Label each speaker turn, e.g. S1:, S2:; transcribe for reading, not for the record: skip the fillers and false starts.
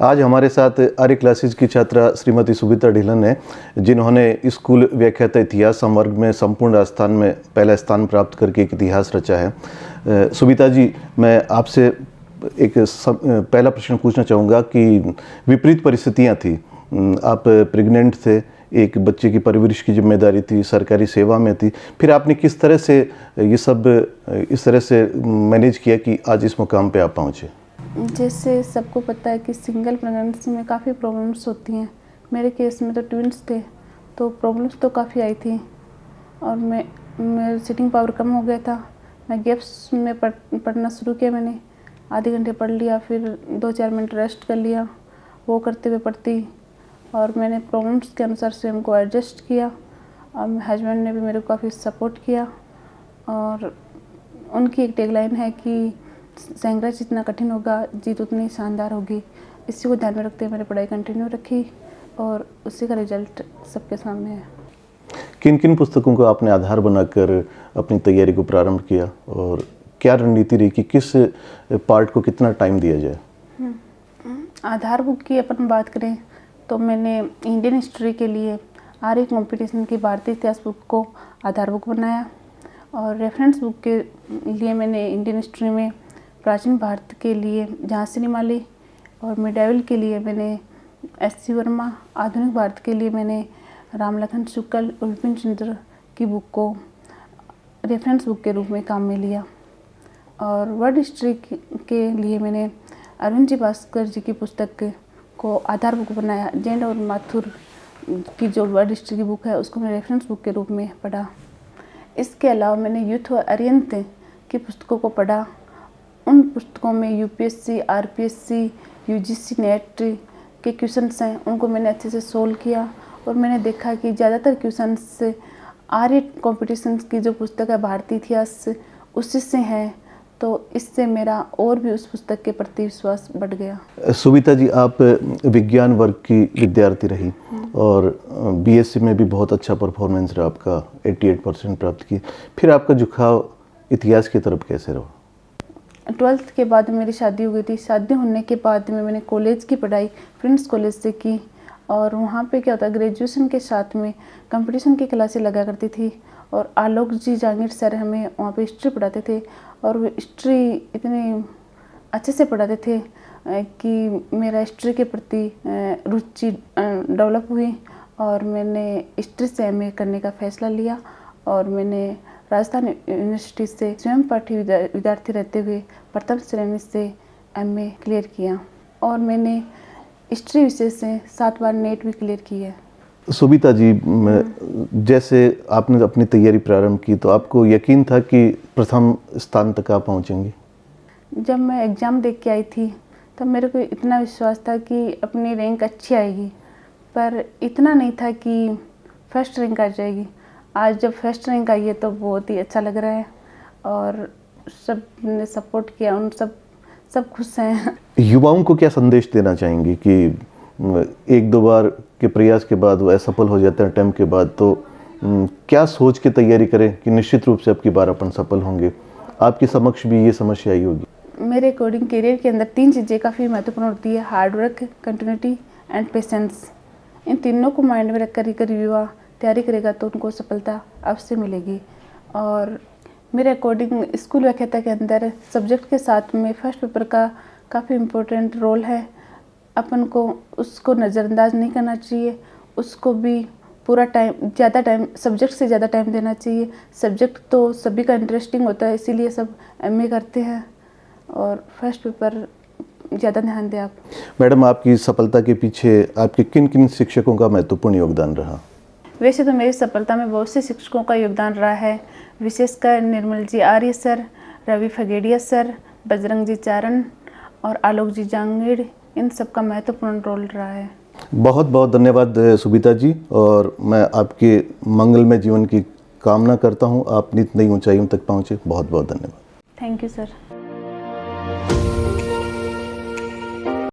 S1: आज हमारे साथ आर्य क्लासेज की छात्रा श्रीमती सुबिता ढिलन है, जिन्होंने स्कूल व्याख्याता इतिहास संवर्ग में संपूर्ण स्थान में पहला स्थान प्राप्त करके एक इतिहास रचा है। सुबिता जी, मैं आपसे पहला प्रश्न पूछना चाहूँगा कि विपरीत परिस्थितियाँ थी, आप प्रेग्नेंट थे, एक बच्चे की परवरिश की जिम्मेदारी थी, सरकारी सेवा में थी, फिर आपने किस तरह से ये सब इस तरह से मैनेज किया कि आज इस मुकाम पे आप पहुँचे?
S2: जैसे सबको पता है कि सिंगल प्रेगनेंसी में काफ़ी प्रॉब्लम्स होती हैं। मेरे केस में तो ट्विन्स थे, तो प्रॉब्लम्स तो काफ़ी आई थी और मेरा सिटिंग पावर कम हो गया था। मैं गैप्स में पढ़ना शुरू किया। मैंने आधे घंटे पढ़ लिया, फिर 2-4 मिनट रेस्ट कर लिया, वो करते हुए पढ़ती, और मैंने प्रॉब्लम्स के अनुसार स्वयं को एडजस्ट किया। और हस्बैंड ने भी मेरे को काफ़ी सपोर्ट किया, और उनकी एक टैगलाइन है कि संघर्ष जितना कठिन होगा, जीत उतनी शानदार होगी। इसी को ध्यान में रखते हुए मैंने पढ़ाई कंटिन्यू रखी और उसी का रिजल्ट सबके सामने है।
S1: किन किन पुस्तकों को आपने आधार बनाकर अपनी तैयारी को प्रारंभ किया, और क्या रणनीति रही कि किस पार्ट को कितना टाइम दिया जाए?
S2: आधार बुक की अपन बात करें तो मैंने इंडियन हिस्ट्री के लिए आर्य कंपटीशन की भारतीय इतिहास बुक को आधार बुक बनाया, और रेफरेंस बुक के लिए मैंने इंडियन हिस्ट्री में प्राचीन भारत के लिए झांसी निमाली, और मिडाइवल के लिए मैंने एस.सी. वर्मा, आधुनिक भारत के लिए मैंने रामलखन शुक्ल और विपिन चंद्र की बुक को रेफरेंस बुक के रूप में काम में लिया। और वर्ल्ड हिस्ट्री के लिए मैंने अरविंद जी भास्कर जी की पुस्तक को आधार बुक बनाया। जैन और माथुर की जो वर्ल्ड हिस्ट्री की बुक है उसको मैं रेफरेंस बुक के रूप में पढ़ा। इसके अलावा मैंने यूथ और अरियंत की पुस्तकों को पढ़ा। उन पुस्तकों में यूपीएससी, आरपीएससी, यूजीसी नेट के क्वेश्चंस हैं, उनको मैंने अच्छे से सोल्व किया, और मैंने देखा कि ज़्यादातर क्वेश्चंस आर्य कॉम्पिटिशन्स की जो पुस्तक है भारतीय इतिहास उसी से हैं, तो इससे मेरा और भी उस पुस्तक के प्रति विश्वास बढ़ गया।
S1: सुबिता जी, आप विज्ञान वर्ग की विद्यार्थी रही और बीएससी में भी बहुत अच्छा परफॉर्मेंस रहा आपका, 88% प्राप्त की, फिर आपका झुकाव इतिहास की तरफ कैसे रहा?
S2: 12th के बाद मेरी शादी हो गई थी। शादी होने के बाद में मैंने कॉलेज की पढ़ाई प्रिंस कॉलेज से की, और वहाँ पे क्या होता है, ग्रेजुएशन के साथ में कंपटीशन की क्लासें लगा करती थी, और आलोक जी जहांगीर सर हमें वहाँ पे हिस्ट्री पढ़ाते थे, और वो हिस्ट्री इतने अच्छे से पढ़ाते थे कि मेरा हिस्ट्री के प्रति रुचि डेवलप हुई, और मैंने हिस्ट्री से एमए करने का फैसला लिया, और मैंने राजस्थान यूनिवर्सिटी से स्वयं पाठी विद्यार्थी रहते हुए प्रथम श्रेणी से एमए क्लियर किया, और मैंने हिस्ट्री विषय से 7 बार नेट भी क्लियर की है।
S1: सुबिता जी, जैसे आपने अपनी तैयारी प्रारंभ की तो आपको यकीन था कि प्रथम स्थान तक आप पहुंचेंगी?
S2: जब मैं एग्ज़ाम देख के आई थी तब मेरे को इतना विश्वास था कि अपनी रैंक अच्छी आएगी, पर इतना नहीं था कि फर्स्ट रैंक आ जाएगी। आज जब फर्स्ट रैंक आई है तो बहुत ही अच्छा लग रहा है, और सब ने सपोर्ट किया, उन सब खुश हैं।
S1: युवाओं को क्या संदेश देना चाहेंगे कि 1-2 बार के प्रयास के बाद वो असफल हो जाते हैं अटेम्प्ट के बाद, तो क्या सोच के तैयारी करें कि निश्चित रूप से आपकी बार अपन सफल होंगे? आपके समक्ष भी ये समस्या आई होगी।
S2: मेरे अकॉर्डिंग करियर के अंदर 3 चीज़ें काफ़ी महत्वपूर्ण होती है: hard work, continuity and patience. इन तीनों को माइंड में रखकर युवा तैयारी करेगा तो उनको सफलता अवश्य मिलेगी। और मेरे अकॉर्डिंग स्कूल व्याख्याता के अंदर सब्जेक्ट के साथ में फर्स्ट पेपर का काफ़ी इम्पोर्टेंट रोल है। अपन को उसको नज़रअंदाज नहीं करना चाहिए, उसको भी पूरा टाइम, ज़्यादा टाइम, सब्जेक्ट से ज़्यादा टाइम देना चाहिए। सब्जेक्ट तो सभी का इंटरेस्टिंग होता है, इसीलिए सब एमए करते हैं, और फर्स्ट पेपर ज़्यादा ध्यान दें आप।
S1: मैडम, आपकी सफलता के पीछे आपके किन किन शिक्षकों का महत्वपूर्ण योगदान रहा?
S2: वैसे तो मेरी सफलता में बहुत से शिक्षकों का योगदान रहा है, विशेषकर निर्मल जी आर्य सर, रवि फगेड़िया सर, बजरंग जी चारण और आलोक जी जहांगीर, इन सब का महत्वपूर्ण रोल रहा है।
S1: बहुत बहुत धन्यवाद सुबिता जी, और मैं आपके मंगलमय जीवन की कामना करता हूँ। आप नित नई ऊंचाइयों तक पहुँचे। बहुत बहुत धन्यवाद।
S2: Thank you sir.